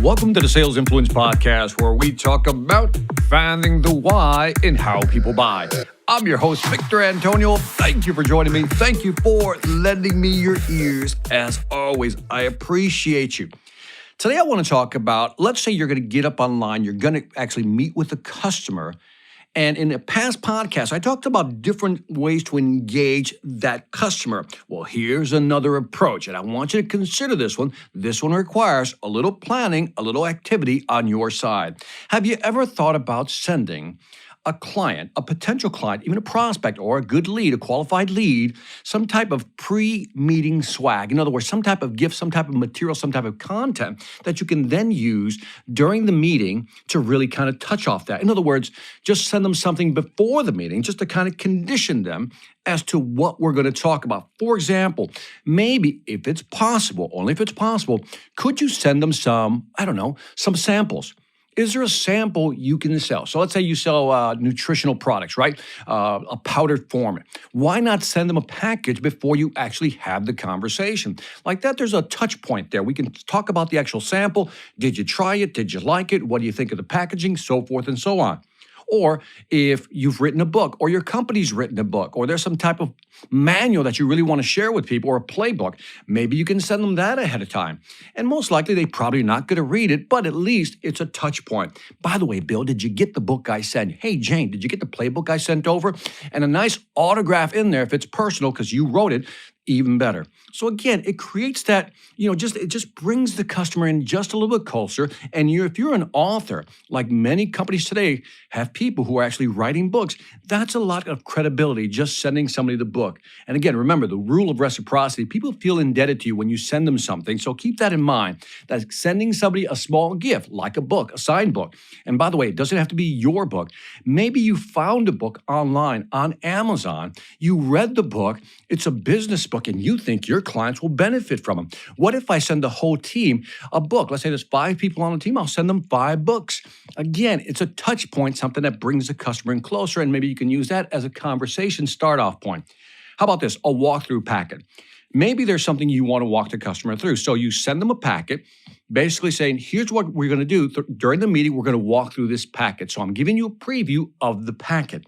Welcome to the Sales Influence Podcast, where we talk about finding the why in how people buy. I'm your host, Victor Antonio. Thank you for joining me. Thank you for lending me your ears. As always, I appreciate you. Today, I want to talk about, let's say you're going to get up online, you're going to actually meet with a customer. And in a past podcast, I talked about different ways to engage that customer. Well, here's another approach, and I want you to consider this one. This one requires a little planning, a little activity on your side. Have you ever thought about sending a client, a potential client, even a prospect or a good lead, a qualified lead, some type of pre-meeting swag? In other words, some type of gift, some type of material, some type of content that you can then use during the meeting to really kind of touch off that. In other words, just send them something before the meeting just to kind of condition them as to what we're going to talk about. For example, maybe if it's possible, only if it's possible, could you send them some samples? Is there a sample you can sell? So let's say you sell nutritional products, right? A powdered form. Why not send them a package before you actually have the conversation? Like that, there's a touch point there. We can talk about the actual sample. Did you try it? Did you like it? What do you think of the packaging? So forth and so on. Or if you've written a book, or your company's written a book, or there's some type of manual that you really want to share with people, or a playbook, maybe you can send them that ahead of time. And most likely, they're probably not going to read it, but at least it's a touch point. By the way, Bill, did you get the book I sent? Hey, Jane, did you get the playbook I sent over? And a nice autograph in there if it's personal because you wrote it. Even better. So again, it creates that, it just brings the customer in just a little bit closer. And if you're an author, like many companies today have people who are actually writing books, that's a lot of credibility just sending somebody the book. And again, remember the rule of reciprocity. People feel indebted to you when you send them something. So keep that in mind, that sending somebody a small gift, like a book, a signed book. And by the way, it doesn't have to be your book. Maybe you found a book online on Amazon. You read the book. It's a business book, and you think your clients will benefit from them. What if I send the whole team a book? Let's say there's 5 people on the team. I'll send them 5 books. Again, it's a touch point, something that brings the customer in closer, and maybe you can use that as a conversation start-off point. How about this? A walkthrough packet. Maybe there's something you want to walk the customer through. So you send them a packet, basically saying, here's what we're going to do. During the meeting, we're going to walk through this packet. So I'm giving you a preview of the packet.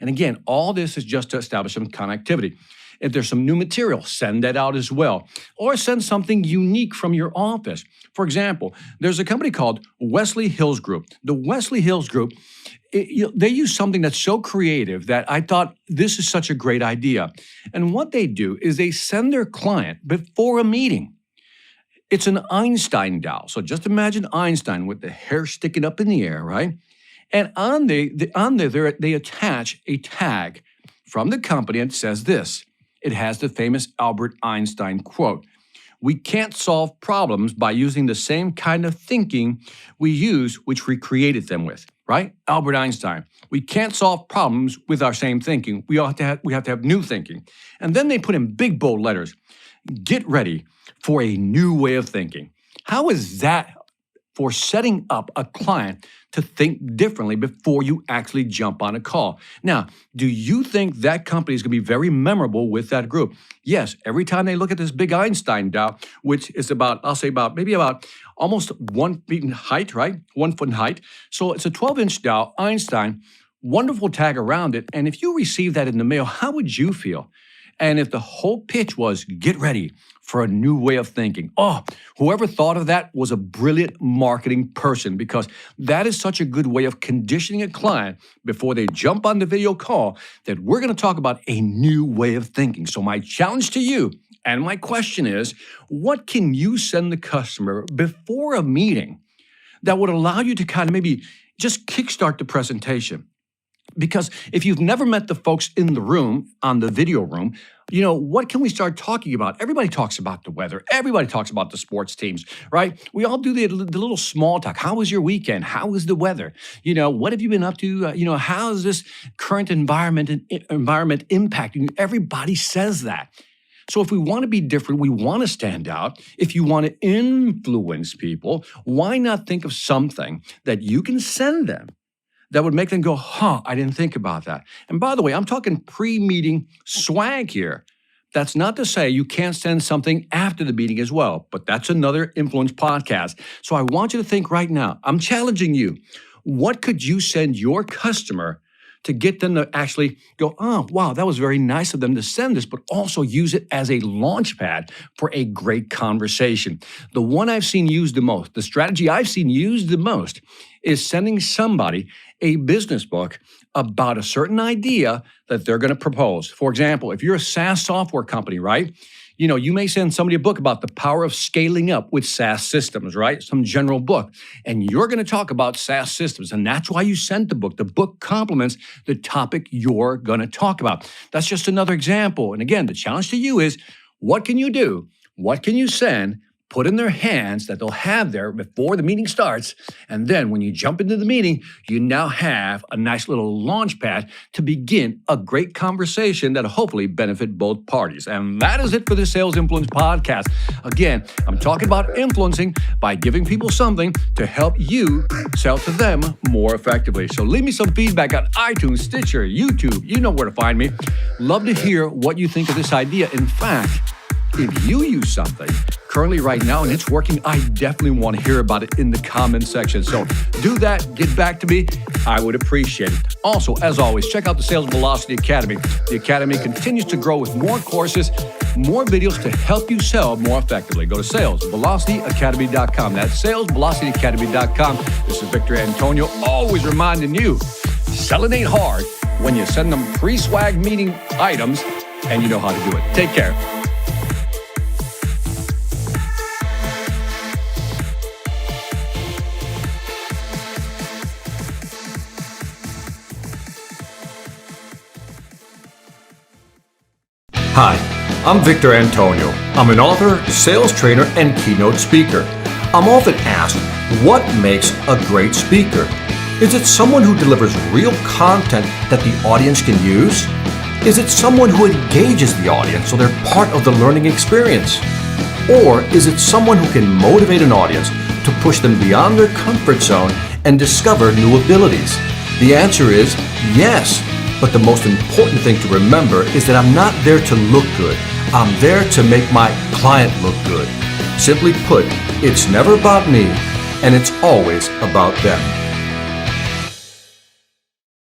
And again, all this is just to establish some connectivity. If there's some new material, send that out as well. Or send something unique from your office. For example, there's a company called Wesley Hills Group. The Wesley Hills Group, they use something that's so creative that I thought this is such a great idea. And what they do is they send their client before a meeting. It's an Einstein doll. So just imagine Einstein with the hair sticking up in the air, right? And on there, they attach a tag from the company and it says this. It has the famous Albert Einstein quote, "We can't solve problems by using the same kind of thinking we use, which we created them with," right? Albert Einstein. We can't solve problems with our same thinking. We have to have new thinking. And then they put in big bold letters, "Get ready for a new way of thinking." How is that for setting up a client to think differently before you actually jump on a call? Now, do you think that company is going to be very memorable with that group? Yes, every time they look at this big Einstein doll, which is about almost 1 feet in height, right? 1 foot in height. So it's a 12-inch doll, Einstein, wonderful tag around it. And if you receive that in the mail, how would you feel? And if the whole pitch was, get ready for a new way of thinking. Oh, whoever thought of that was a brilliant marketing person, because that is such a good way of conditioning a client before they jump on the video call that we're going to talk about a new way of thinking. So my challenge to you and my question is, what can you send the customer before a meeting that would allow you to kind of maybe just kickstart the presentation? Because if you've never met the folks in the room, on the video room, what can we start talking about? Everybody talks about the weather. Everybody talks about the sports teams, right? We all do the little small talk. How was your weekend? How was the weather? What have you been up to? How is this current environment impacting you? Everybody says that. So if we want to be different, we want to stand out, if you want to influence people, why not think of something that you can send them that would make them go, I didn't think about that. And by the way, I'm talking pre-meeting swag here. That's not to say you can't send something after the meeting as well, but that's another influence podcast. So I want you to think right now. I'm challenging you. What could you send your customer to get them to actually go, oh, wow, that was very nice of them to send this, but also use it as a launch pad for a great conversation. The one I've seen used the most, the strategy I've seen used the most is sending somebody a business book about a certain idea that they're going to propose. For example, if you're a SaaS software company, right? You may send somebody a book about the power of scaling up with SaaS systems, right? Some general book. And you're going to talk about SaaS systems. And that's why you sent the book. The book complements the topic you're going to talk about. That's just another example. And again, the challenge to you is, what can you do? What can you send? Put in their hands that they'll have there before the meeting starts. And then when you jump into the meeting, you now have a nice little launch pad to begin a great conversation that'll hopefully benefit both parties. And that is it for the Sales Influence Podcast. Again, I'm talking about influencing by giving people something to help you sell to them more effectively. So leave me some feedback on iTunes, Stitcher, YouTube. You know where to find me. Love to hear what you think of this idea. In fact, if you use something currently right now and it's working, I definitely want to hear about it in the comment section. So do that, get back to me. I would appreciate it. Also, as always, check out the Sales Velocity Academy. The Academy continues to grow with more courses, more videos to help you sell more effectively. Go to salesvelocityacademy.com. That's salesvelocityacademy.com. This is Victor Antonio, always reminding you, selling ain't hard when you send them pre-swag meeting items and you know how to do it. Take care. Hi, I'm Victor Antonio. I'm an author, sales trainer, and keynote speaker. I'm often asked, what makes a great speaker? Is it someone who delivers real content that the audience can use? Is it someone who engages the audience so they're part of the learning experience? Or is it someone who can motivate an audience to push them beyond their comfort zone and discover new abilities? The answer is yes. But the most important thing to remember is that I'm not there to look good. I'm there to make my client look good. Simply put, it's never about me, and it's always about them.